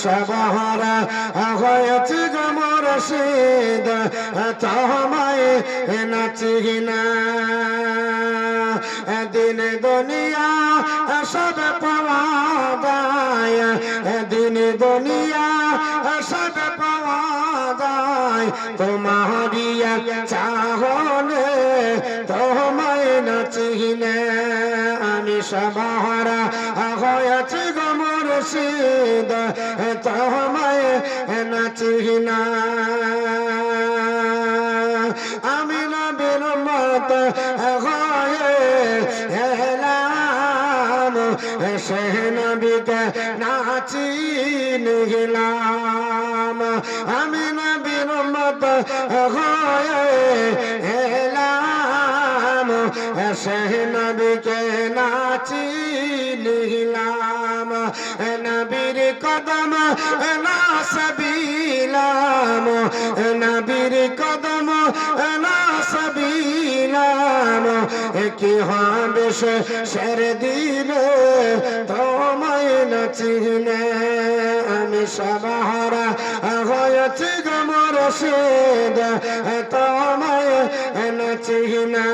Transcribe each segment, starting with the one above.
সবহারা হয়েছে গো মুর্শিদ তোমায় নাচি না দিন দুনিয়া সব পাওয়া যায় দিন দুনিয়া সব পাওয়া যায় তোমারি চাহনে তোমায় নাচি না আমি সবহারা হয়েছে গো মুর্শিদ তোমায় নাচি না আমি নবীর উম্মত হয়ে এলাম সে নবীকে নাচি নিলাম আমি নবীর উম্মত হয়ে এলাম সে নবীকে নাচি নিলাম নবীর কদম নাসবিলাম নবীর কদম নাসবিলাম কি হবে শের দিলে তোমায় নাচিনে আমি সবহারা হয়েছি গো মুর্শিদ তোমায় নাচিনা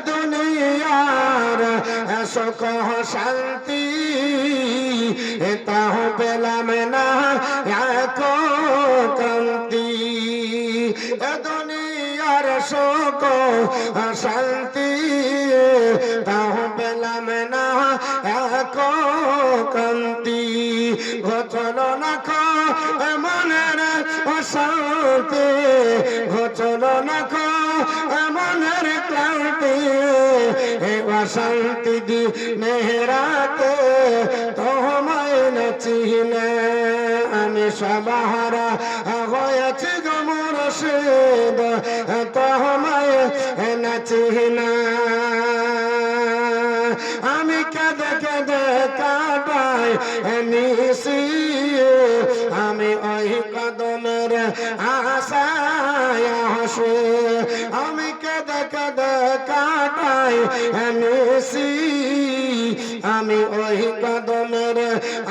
দুনিয়ার সুখ শান্তি তাহ পেলাম না এক কান্তি দুনিয়ার সুখ শান্তি তাহ পেলাম না এক কান্তি ঘটল না মনের অশান্তি ঘটল না মনের ক্লান্তি অশান্তি দি মেহরাতে তোমায় নাচিনে আমি সবহারা হয়েছি গো মুর্শিদ তোমায় নাচিনা আমি কাঁদে কাঁদে কাটাই নিশি আমি ওই কদমের আশায় হাসি আমি কাঁদে কাঁদে কাটাই নিশি আমি ওই কদমের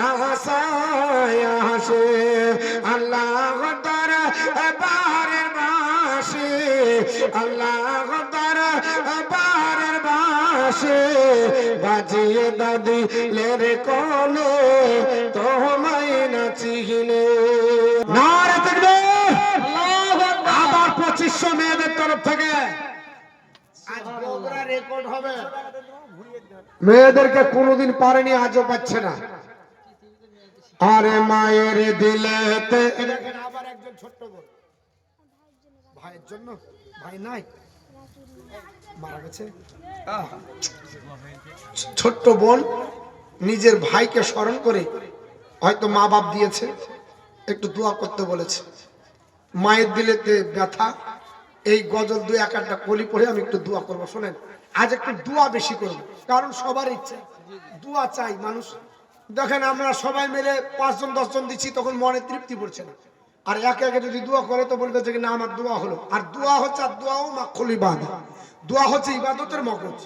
আশায় হাসি আল্লাহ তাআলা বারের বাসি আল্লাহ তাআলা বারের বাসি বাজিয়ে দাদিলের কোলে তোমায় নাচিনে নারে তাকবীর আবার 2500 মেয়েদের তরফ থেকে আজ বগুড়া রেকর্ড হবে মেয়েদেরকে কোনোদিন পারেনি আজও পাচ্ছে না আরে মায়ের দিলেতে দেখেন আবার একজন ছোট্ট বোন ভাইয়ের জন্য ভাই নাই মারা গেছে ছোট্ট বোন নিজের ভাইকে স্মরণ করে হয়তো মা বাপ দিয়েছে একটু দোয়া করতে বলেছে মায়ের দিলেতে ব্যথা এই গজল দুই এক একটা কলি পড়ে আমি একটু দোয়া করবো শোনেন আজ একটু দোয়া বেশি করবো কারণ সবার ইচ্ছে দোয়া চাই মানুষ দেখেন আমরা সবাই মিলে 5 জন 10 জন দিচ্ছি তখন মনে তৃপ্তি পড়ছে না আর একে একে যদি দোয়া করে তো বলবে যে না আমার দোয়া হলো আর দোয়া হচ্ছে আর দোয়াও মাখুল ইবাদত দোয়া হচ্ছে ইবাদতের মগজ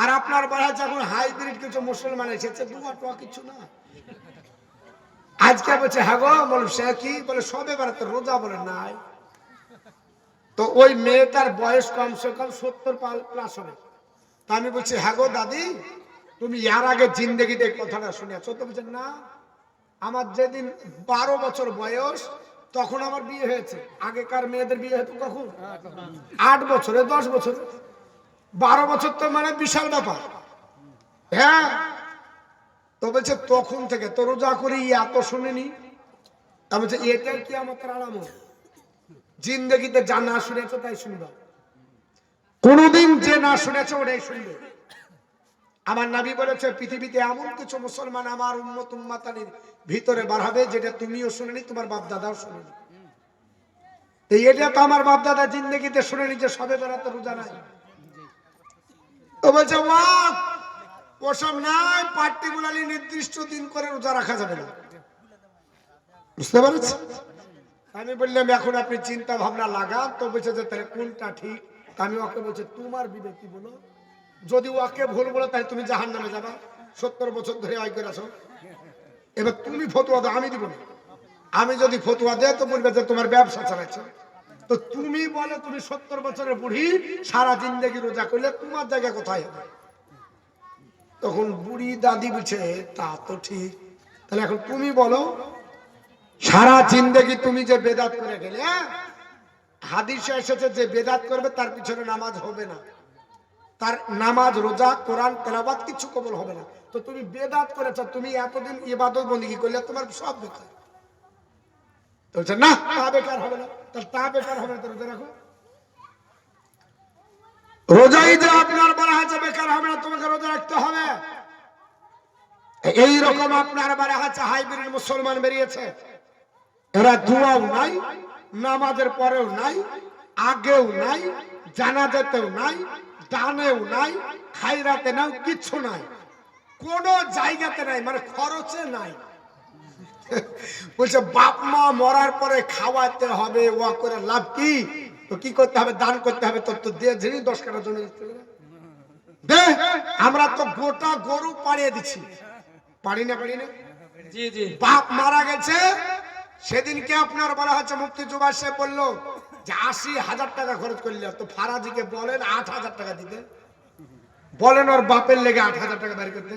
আর আপনার বাড়ায় যখন হাইব্রিড কিছু মুসলমান এসেছে দোয়া টোয়া কিছু না আজকে বলছে হ্যাঁ গো বল সে কি বলে সবে বেড়াতে রোজা বলে নাই তো ওই মেয়েটার বয়স কমসে কম 70 প্লাস হবে তা আমি বলছি হ্যাঁ গো দাদি তুমি এর আগে জিন্দেগিতে কথাটা শুনেছো তো বলছেন না আমার যেদিন 12 বছর বয়স তখন আমার বিয়ে হয়েছে আগেকার মেয়েদের বিয়ে হতো কখন 8 বছরে 10 বছর 12 বছর তো মানে বিশাল ব্যাপার হ্যাঁ তো বলছে তখন থেকে তো রোজা করি এত শুনিনি তা বলছে এটা কি আমার আলামত জিন্দেগিতে যা না শুনেছো তাই শুনবা কোনদিন যে না শুনেছো ওটাই শুনবে আমার নবী বলেছে পৃথিবীতে এমন কিছু মুসলমান আমার উম্মত উম্মাতানির ভিতরে বাড়াবে যেটা তুমিও শুনেনি তোমার বাপ দাদাও শুনেনি এই এটা তো আমার বাপ দাদা জিন্দেগিতে শুনেনি যে সবে বেড়াতে রোজা নাই তো বলছে ওসব নাই পার্টিকুলারলি নির্দিষ্ট দিন করে রোজা রাখা যাবে না বুঝতে পারছি আমি বললাম এখন আপনি চিন্তা ভাবনা লাগান তো বলছে যে তাহলে কোনটা ঠিক আমি ওকে বলছি তোমার বিবেক কি বলো যদি ওকে ভুল বলো তাহলে তুমি জাহান্নামে যাবা 70 বছর ধরে ওই করে আসো এবার তুমি ফতোয়া দাও, আমি দিব না। আমি যদি ফতোয়া দেয় তো বলবে যে তোমার ব্যবসা চালাচ্ছে। তো তুমি বলে তুমি 70 বছরের বুড়ি সারা জিন্দেগি রোজা করলে তোমার জায়গা কোথায় হবে? তখন বুড়ি দাদি বলছে তা তো ঠিক, তাহলে এখন তুমি বলো সারা জিন্দেগি তুমি যে বেদাত করে গেলে, হাদিসে এসেছে যে বেদাত করবে তার পিছনে নামাজ হবে না, তার নামাজ রোজা কোরআন তেলাওয়াত কিছু কবুল হবে না। তো তুমি বেদাত করেছো, তুমি এতদিন ইবাদত বন্দেগী করলে তোমার সব বেকার। তো বলছে না তা বেকার হবে না। তাহলে তা বেকার হবে না তো রোজা রাখো। রোজাই যে আপনার বলা হয়েছে বেকার হবে না, তোমাকে রোজা রাখতে হবে। এইরকম আপনার বলা হয়েছে হাইব্রিড মুসলমান বেরিয়েছে, এরা দুয়াও নাই, নামাজের পরেও নাই, আগেও নাই, জানাজাতেও নাই, দানেও নাই, খায়রাতে নাই, কিচ্ছু নাই, কোন জায়গাতে নাই, মানে খরচে নাই। বলছে বাপ মা মরার পরে খাওয়াতে হবে, ও করে লাভ কি? তো কি করতে হবে? দান করতে হবে। তো দিয়ে 10 কাটা জমি দে। আমরা তো গোটা গরু পাড়িয়ে দিচ্ছি, পারি না? জি জি। বাপ মারা গেছে সেদিনকে আপনার বলা হচ্ছে মুফতি জুবাইর সাহেব বললো যে 80,000 টাকা খরচ করলে, তো ফারাজিকে বলেন 8,000 টাকা দিতে, বলেন ওর বাপের লেগে 8,000 টাকা বের করতে।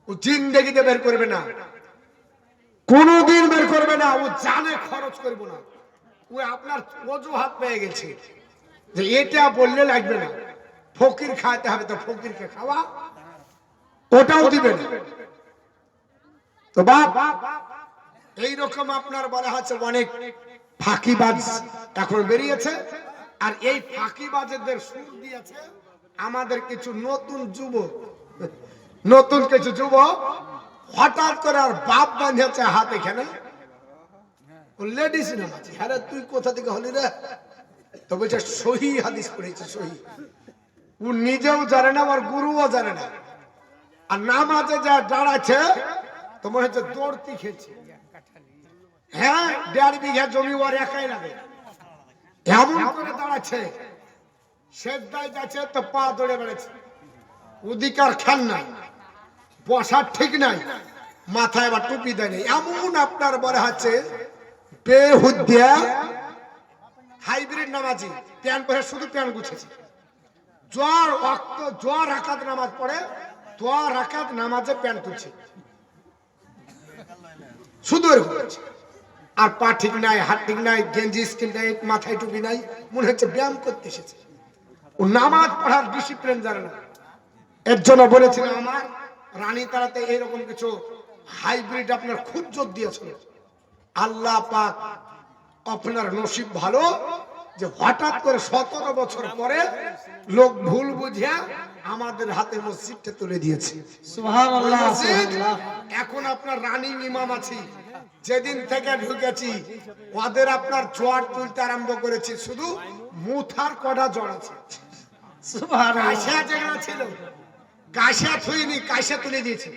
ও জিন্দেগিতে বের করবে না, কোনদিন বের করবে না, ও জানে খরচ করবো না। ও আপনার অজুহাত পেয়ে গেছে যে এটা বললে লাগবে না, ফকির খাইতে হবে, তো ফকিরকে খাওয়া, ওটাও দিবে না। তো বাপ এইরকম আপনার বলা হচ্ছে অনেক ফাঁকিবাজ এখন বেরিয়েছে, আর এই ফাঁকিবাজদের সুর দিয়েছে আমাদের কিছু নতুন যুবক, নতুন কিছু যুবক হঠাৎ করে আর বাপ বাঁধিয়েছে হাত এখানে, লেডিস নামাজি। হ্যাঁ তুই কোথা থেকে হলি রে? তো বলছে সহি হাদিস পড়েছে, সহি। ও নিজেও জানে না, আর গুরুও জানে না, আর নামাজে যা দাঁড়াচ্ছে তো মনে হচ্ছে দৌড়তি খেলছে। হ্যাঁ 1.5 বিঘা জমি ওর একাই লাগে, এমন করে দাঁড়াচ্ছে, সেজদায় যাচ্ছে তো পা দৌড়ে বেড়েছে, অধিকার খান নাই, বসার ঠিক নাই, মাথায় বা টুপি দেয়নি, এমন আপনার বলা হচ্ছে বেহুদিয়া হাইব্রিড নামাজি। প্যান পরে শুধু প্যান গুছেছে, জোয়ার রাকাত নামাজ পড়ে, দোয়া রাকাত নামাজে প্যান তুলছে, শুধু এরকম করছে। আর পা ঠিক নাই, হাত ঠিক নাই, গেঞ্জি স্কিন নাই, মাথায় টুপি নাই, মনে হচ্ছে ব্যায়াম করতে এসেছে। ও নামাজ পড়ার ডিসিপ্লিন জানে না। এর জন্য বলেছিলাম আমার রানী তারাতে এরকম কিছু হাইব্রিড আপনার খুব জোর দিয়েছিল। আল্লাহ পাক আপনার নসিব ভালো যে হঠাৎ করে 17 বছর পরে লোক ভুল বুঝিয়া আমাদের হাতে মসজিদটা তুলে দিয়েছে। সুবহানাল্লাহ। এখন আপনার রানিং ইমাম আছি, যেদিন থেকে ঢুকেছি ওদের আপনার জোয়ার তুলতে আরম্ভ করেছি, শুধু মুথার কটা জ্বর আছে। সুবহানাল্লাহ। যেগুলো ছিল কাশা থুইনি, কাশা তুলে দিয়েছি,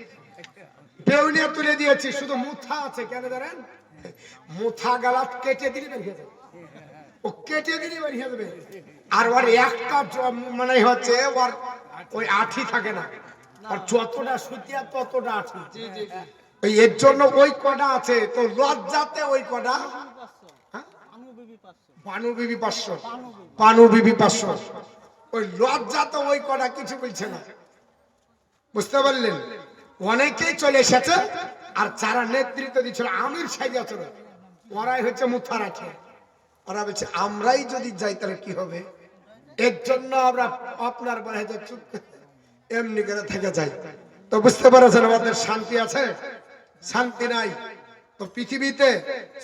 বেউনিয়া তুলে দিয়েছি, শুধু মুথা আছে। কেন জানেন? মুথা গালাত কেটে দিলে বেরিয়ে যাবে, ও কেটে দিলে বেরিয়ে যাবে। আর ওর একটা মানে হচ্ছে ওর ওই আঠি থাকে না, আর যতটা সুতিয়া ততটা আঠি। এর জন্য ওই কটা আছে, তো লজ্জাতে ওই কটা পানু বিবি 500, পানু বিবি 500, ওই লজ্জাতে ওই কটা কিছু বলছে না। বুঝতে পারলেন? অনেকেই চলে এসেছে, আর যারা নেতৃত্ব দিচ্ছিল আমির সাহেব আছে, ওরাই হচ্ছে মুথারাঠে। ওরা বলছে আমরাই যদি যাই তাহলে কি হবে, এর জন্য আমরা আপনার বাড়িতে চুপ এমনি করে থেকে যাই। তো বুঝতে পারছেন আমাদের শান্তি আছে? শান্তি নাই। তো পৃথিবীতে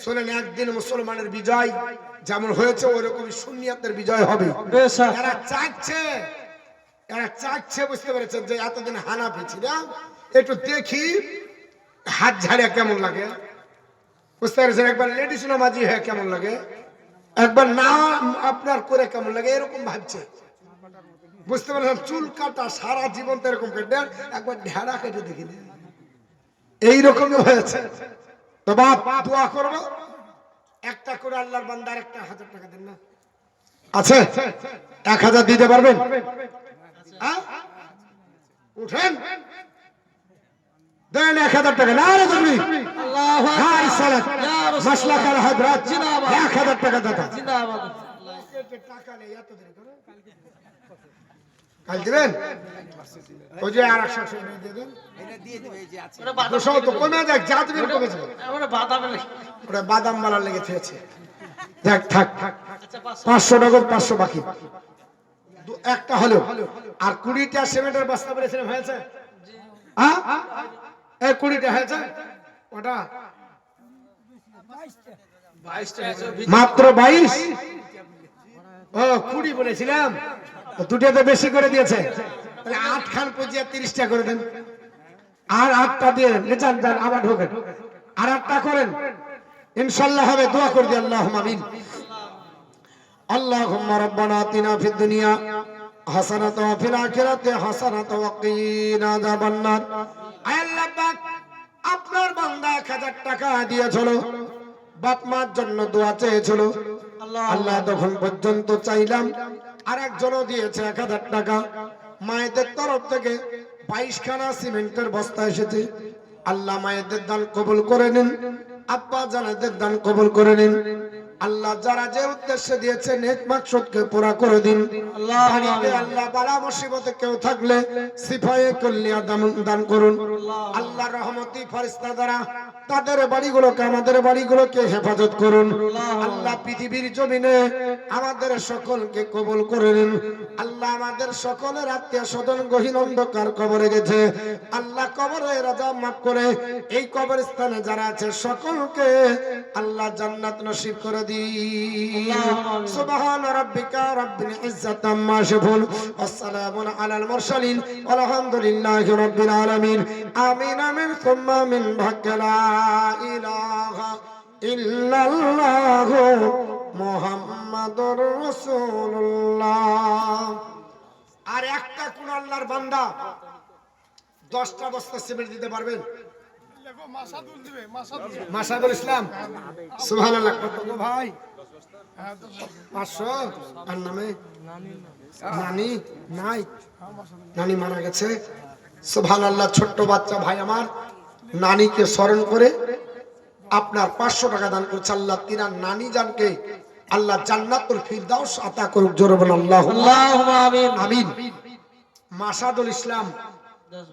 শোনেন, একদিন মুসলমানের বিজয় যেমন হয়েছে ওরকমই সুন্নিয়াতের বিজয় হবে। এরা চাচ্ছে, বুঝতে পেরেছেন যে এতদিন হানাফি ছিলাম, একটু দেখি হাত ঝাড়িয়া কেমন লাগে, বুঝতে পেরেছেন? একবার লেডিস নামাজি হয়ে কেমন লাগে, একবার না আপনার করে কেমন লাগে, এরকম ভাবছে। বুঝতে পারছেন? চুল কাটা সারা জীবন তো এরকম কেটে, একবার ঢেড়া কেটে দেখি, এইরকমই হয়েছে। তো বাপ দোয়া করবো, একটা করে আল্লাহর বান্দার একটা 1000 টাকা দেন না, আছে 1000 দিতে পারবেন? উঠেন, দেন 1000 টাকা। না রে তুমি আল্লাহু আকবার। হাই সালাত ইয়া রাসূলুল্লাহ। মাসলাকার হযরত জিন্দাবাদ। 1000 টাকা দাদা। জিন্দাবাদ। টাকা নেই, এত দেরি করে কাল দিবেন। ওই যে আর 100 দিয়ে দেন। ওটা বাদাম দুশো তো কমে যাক, যা দিবেন কমে যাবে। ওটা বাদাম লাগে। ওটা বাদাম বালার লেগে থেয়েছে। যাক থাক, আচ্ছা 500 500 নগদ, 500 বাকি। একটা হলো। আর 20টা সিমেন্টের বস্তা বলেছিলাম, হয়েছে? হ্যাঁ এই 20টা হয়েছে। ওটা মাত্র 22। ও 20 বলেছিলাম, দুটোতে বেশি করে দিয়েছে। তাহলে 8 খান পুজিয়া 30টা করে দেন। আর 8টা দিয়ে যান যান, আবার ঢোকেন। আর 8টা করেন, ইনশাআল্লাহ হবে। দোয়া করে দিই, আল্লাহুম্মা আমিন। আল্লাহুম্মা রাব্বানা আতিনা ফিদ দুনিয়া হাসানাতাও ওয়া ফিল আখিরাতি হাসানাতাও ওয়া কিনা আযাবান নার। আয় আল্লাহ পাক, আপনার বান্দা 1000 টাকা দিয়েছিল, বাপ মার জন্য দোয়া চেয়েছিল। আল্লাহ তখন পর্যন্ত চাইলাম, আরেকজনও দিয়েছে 1000 টাকা। মায়েদের তরফ থেকে 22 খানা সিমেন্টের বস্তা এসেছে। আল্লাহ মায়েদের দান কবুল করে নিন, আব্বা জানেদের দান কবুল করে নিন। আল্লাহ যারা যে উদ্দেশ্যে দিয়েছে নেক মাকসুদকে পুরা করে দিন। বাড়িতে আল্লাহ বালা মুসিবতে কেউ থাকলে সিফায়ে কুল্লিয়া দান করুন। আল্লাহ রহমতি ফেরেশতা দ্বারা তাদের বাড়িগুলোকে, আমাদের বাড়িগুলোকে হেফাজত করুন। আল্লাহ পৃথিবীর জমিনে আমাদের সকলকে কবুল করে নিন। আল্লাহ আমাদের সকলের আত্মীয় স্বজন গহীন অন্ধকার কবরে গেছে, আল্লাহ কবরে রাজা মাফ করে এই কবরস্থানে যারা আছে সকলকে আল্লাহ জান্নাত নসিব করে দিন। সুবহান রাব্বিকা রাব্বিল ইজ্জাতি আম্মা ইয়াসিফুন ওয়া সালামুন আলাল মুরসালিন আলহামদুলিল্লাহি রাব্বিল আলামিন। আমিন আমিন সুম্মা আমিন। ভাগ্যলা ইলাহা ইল্লাল্লাহু মুহাম্মাদুর রাসূলুল্লাহ। আর একটা কোন আল্লাহর বান্দা 10টা বস্তা সিমেন্ট দিতে পারবেন? মাসাদুল ইসলাম, সুবহানাল্লাহ। কত গো ভাই? 500। আর নামে নানি নাই, নানি মারা গেছে। সুবহানাল্লাহ। ছোট্ট বাচ্চা ভাই আমার নানিকে স্মরণ করে আপনার 500 টাকা দান করছে। আল্লাহ তিনার নানি জানকে আল্লাহ জান্নাতুল ফিরদাউস আতা করুক। জোরে বলেন আল্লাহুম্মা আমিন। আমিন। মাসাদুল ইসলাম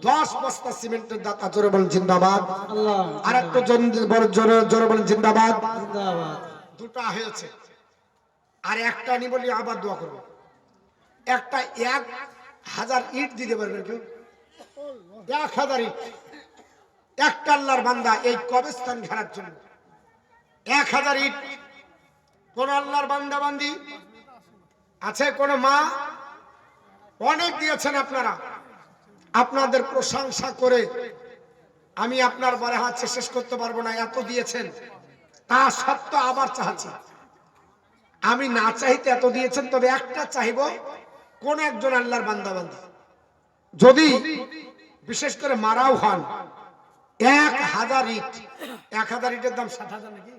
10 বস্তা সিমেন্টের দাতা। জোরে বলেন জিন্দাবাদ। আল্লাহ। আর একটু জোরে বলেন জিন্দাবাদ। জিন্দাবাদ। দুটো হয়েছে, আর একটা নি বলি আবার দোয়া করব। একটা 1000 ইট দিতে পারবেন কেউ? 1000 ইট। একটা আল্লাহর বান্দা এই কবরস্থান ঘেরার জন্য 1000 ইট। কোন আল্লাহর বান্দা বান্দি আছে? কোন মা? অনেক দিয়েছেন আপনারা, আপনাদের প্রশংসা করে আমি আপনার বলে হাতে শেষ করতে পারবো না, এত দিয়েছেন। তা সত্ত্বেও আবার চাচ্ছি, আমি না চাইতে এত দিয়েছেন। তবে একটা চাইব, কোন একজন আল্লাহর বান্দা বান্দি যদি বিশেষ করে মারাও হন, 1000 ইট। 1000 ইটের দাম 60,000 নাকি?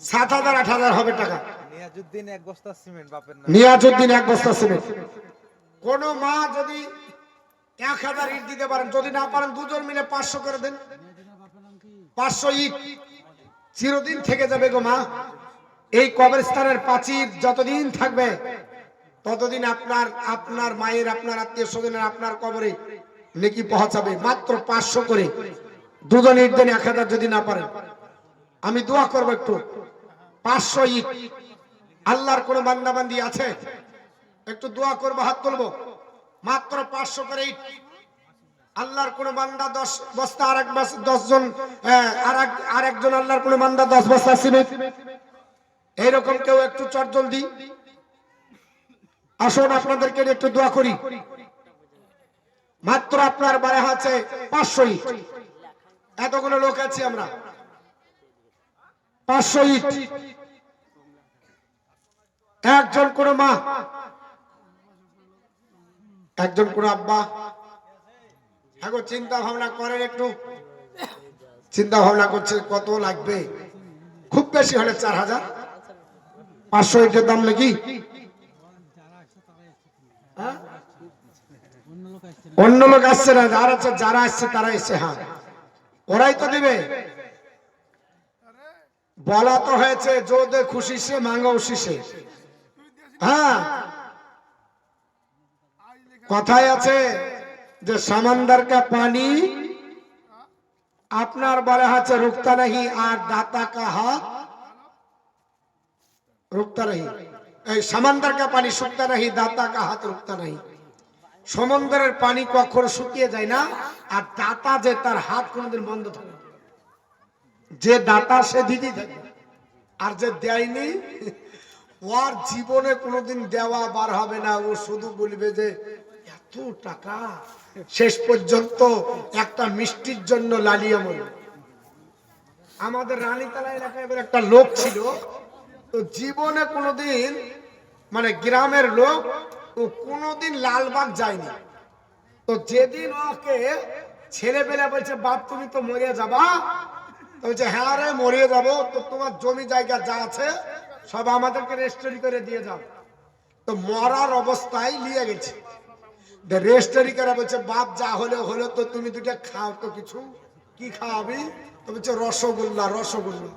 7,000 8,000 হবে টাকা। নিয়াজউদ্দিন 1 বস্তা সিমেন্ট বাপের নাম। নিয়াজউদ্দিন 1 বস্তা সিমেন্ট। কোন মা যদি 1000 ইট দিতে পারেন, যদি না পারেন দুজন মিলে 500 করে দেন। 500 ইট চিরদিন থেকে যাবে গো মা। এই কবরস্থানের প্রাচীর যতদিন থাকবে ততদিন আপনার মায়ের, আপনার আত্মীয় স্বজনের আপনার কবরে নেকি পৌঁছাবে। মাত্র 500 করে দুজন ইট দেন। 1000 যদি না পারেন আমি দোয়া করবো একটু। 500 ইট। আল্লাহর কোন বান্দা বান্দি আছে? একটু দোয়া করবো, হাত তুলবো। মাত্র 500 করে ইট। আল্লাহর কোন বান্দা 10 বস্তা, আর 10 জন, আর একজন আল্লাহর কোন বান্দা 10 বস্তা সিমেন্ট। এইরকম কেউ একটু চট জলদি আসুন, আপনাদেরকে একটু দোয়া করি। মাত্র আপনার বারে আছে 500 ইট। এতগুলো লোক আছি আমরা। 500 ইট। একজন কোন মা, একজন কোন আব্বা, এখন চিন্তা ভাবনা করেন, একটু চিন্তা ভাবনা করছে কত লাগবে। খুব বেশি হলে 4000। 500 ইটের দাম নাকি? অন্য লোক আসছে না, যারা আছে, যারা আসছে তারা এসে, হ্যাঁ ওরাই তো দিবে। বলা তো হয়েছে যোদে খুশি সে মাঙ্গো উশিসে। হ্যাঁ কথায় আছে যে समंदर का पानी আপনার বলা হচ্ছে রুকতা नहीं আর দাতা का हाथ रुकता नहीं। এই समंदर का पानी শুকতা नहीं, দাতা का हाथ रुकता नहीं। সমুদ্রের পানি কখনো শুকিয়ে যায় না, আর দাতা যে তার হাত কোনোদিন বন্ধ থাকে না। যে দাতা সে দিতে থাকে, আর যে দেয়নি ওর জীবনে কোনোদিন দেওয়া বার হবে না। ও শুধু বলবে যে এত টাকা, শেষ পর্যন্ত একটা মিষ্টির জন্য লালিয়ে মরবে। আমাদের রানীতলা এলাকায় এবার একটা লোক ছিল, তো জীবনে কোনোদিন মানে গ্রামের লোক, ও কোনোদিন লালবাগ যায়নি। তো যেদিন ওকে ছেলেবেলা বলছে বাপ তুমি তো মরে যাবা, তো বলছে হ্যাঁ রে মরে যাবো, তো তোমার জমি জায়গা যা আছে সব আমাদেরকে রেজিস্ট্রি করে দিয়ে যাও। তো মরার অবস্থায় নিয়ে গেছে, রেজিস্ট্রি করে বলছে বাপ যা হলো হলো, তো তুমি দুটা খাও তো কিছু, কি খাওয়াবি? তো বলছে রসগোল্লা। রসগোল্লা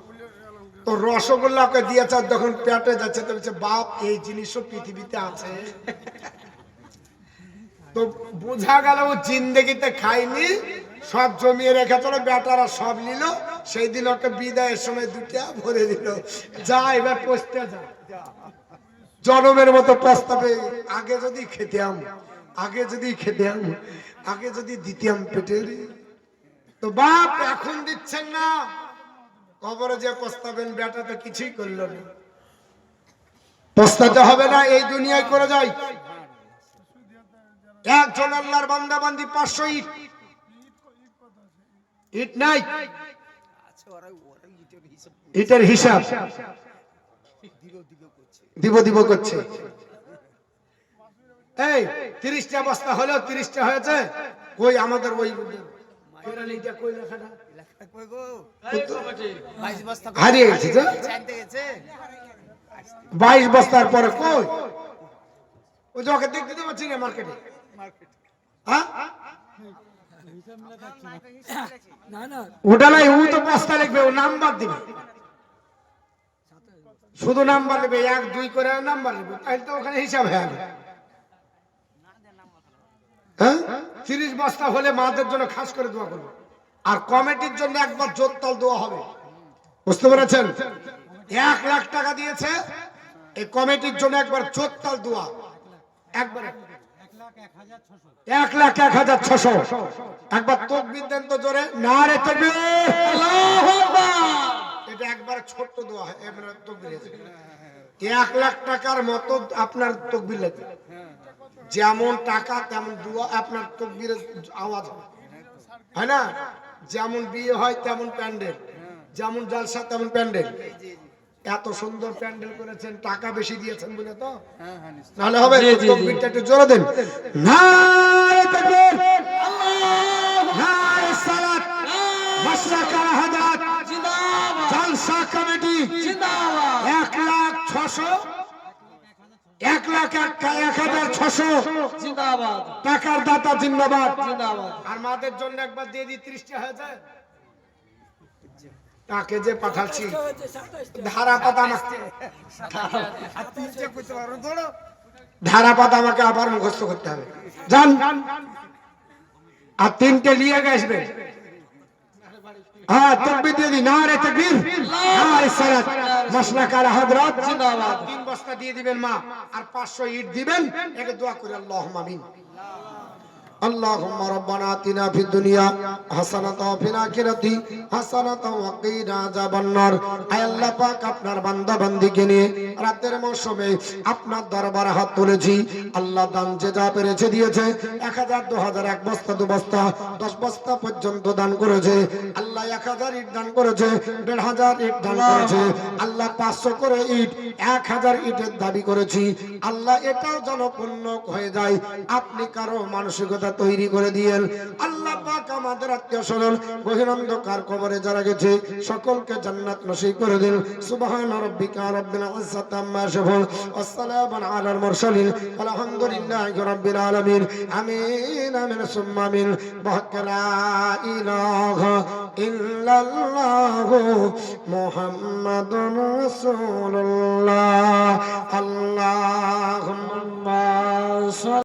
তো রসগোল্লাকে দিয়েছে, যখন পেটে যাচ্ছে তো বলছে বাপ এই জিনিসও পৃথিবীতে আছে। তো বোঝা গেল ও জিন্দেগিতে খায়নি, সব জমিয়ে রেখেছিল, বেটারা সব নিল। সেই দিন ওকে বিদায়ের সময় দুটা ভরে দিল, যা এবার পচতে যা। জনমের মতো প্রস্তাবে আগে যদি খেতাম, আগে যদি খেতাম, আগে যদি দিতাম পেটের। তো বাপ এখন দিচ্ছেন না, কবরে যে পস্তাবেন বেটা তো কিছুই করলো না। পস্তাতে হবে না, এই দুনিয়ায় করে যাই। একজন আল্লাহর বান্দা বান্দি 500 ইট, ইট নাই, ইটের হিসাব দিব দিব করছে। এই 30টা বস্তা হলো, 30টা হয়েছে, কই আমাদের ওই হারিয়ে গেছে। 22 বস্তার পরে কই ওই ওকে দেখতে তো পাচ্ছি না মার্কেটে। ওটা নাই, ও তো বস্তা লিখবে, ও নাম্বার দিবে, শুধু নাম্বার দেবে, 1 2 করে নাম্বার দেবে, তাহলে তো ওখানে হিসাব হয়ে যাবে। হ্যাঁ 30 বস্তা হলে মাদের জন্য খাস করে দোয়া করবে, আর কমিটির জন্য একবার জোরতাল দোয়া হবে। বুঝতে পেরেছেন? 1 লাখ টাকা দিয়েছে, এই কমিটির জন্য একবার জোরতাল দোয়া, একবার 1,01,600। একবার তাকবীর দেন তো জোরে, নারে তাকবীর, আল্লাহু আকবার। এটা একবার ছোট্ট দোয়া হয়, এবারে তাকবীর 1 লাখ টাকার মতো আপনার তাকবীর লাগবে। যেমন টাকা তেমন দোয়া, আপনার তাকবীরের আওয়াজ হয় না? যেমন বিয়ে হয় তেমন প্যান্ডেল, যেমন জলসা তেমন প্যান্ডেল। এত সুন্দর প্যান্ডেল করেছেন, টাকা বেশি দিয়েছেন বলে তো, নাহলে হবে? তাকবীরটা একটু জোরে দেন, নারে তাকবীর, আল্লাহু নারে সালাত, মাশরাকা হাদাত জিন্দাবাদ, জলসা কমিটি জিন্দাবাদ। 1,06,000 1,01,600 জিন্দাবাদ, টাকার দাতা জিন্দাবাদ। জিন্দাবাদ। আর মাদের জন্য একবার দিয়ে দিই, 30টা হয়েছে। তাকে যে পাঠাচ্ছি ধারাপাত আমাকে, ধারাপাত আমাকে আবার মুখস্থ করতে হবে, জান। আর 3টে নিয়ে আসবে। হ্যাঁ তাকবীর দিয়ে দিন, নারে তাকবীর, নারে সালাত, মাশরাকা হযরত জিন্দাবাদ। 3 বস্তা দিয়ে দিবেন মা, আর 500 ইট দিবেন। একে দোয়া করে আল্লাহুম্মা আমিন। আল্লাহুম্মা রাব্বানা আতিনা ফিদ দুনিয়া হাসানাতাও ওয়া ফিল আখিরাতি হাসানাতাও ওয়া কিনা আযাবান নার। আয় আল্লাহ পাক, আপনার বান্দা বান্দীকে নিয়ে রাতের মৌসুমে আপনার দরবারে হাত তুলেছি। আল্লাহ দান যে যা পেরেছে দিয়েছে, 1000 2000 1 বস্তা 2 বস্তা 10 বস্তা পর্যন্ত দান করেছে। আল্লাহ 1000 ইট দান করেছে, 1500 ইট দান করেছে। আল্লাহ 500 করে ইট, 1000 ইটের দাবি করেছি। আল্লাহ এটাও যেন পূর্ণ হয়ে যায়। আপনি কারো মানসিকতা তৈরি করে দিয়েন আল্লাহ পাক আমাদের আত্মীয় স্বজন গহীন অন্ধকার কবরে যারা গেছে সকলকে জান্নাত নসিব করে দিন সুবহান রাব্বিকা রাব্বিল ইজ্জাতি আম্মা ইয়াসিফুন ওয়াসসালামু আলাল মুরসালিন আলহামদুলিল্লাহি রাব্বিল আলামিন আমিন আমিন সুম্মা আমিন বাহক লা ইলাহা ইল্লাল্লাহু মুহাম্মাদুর রাসূলুল্লাহ আল্লাহ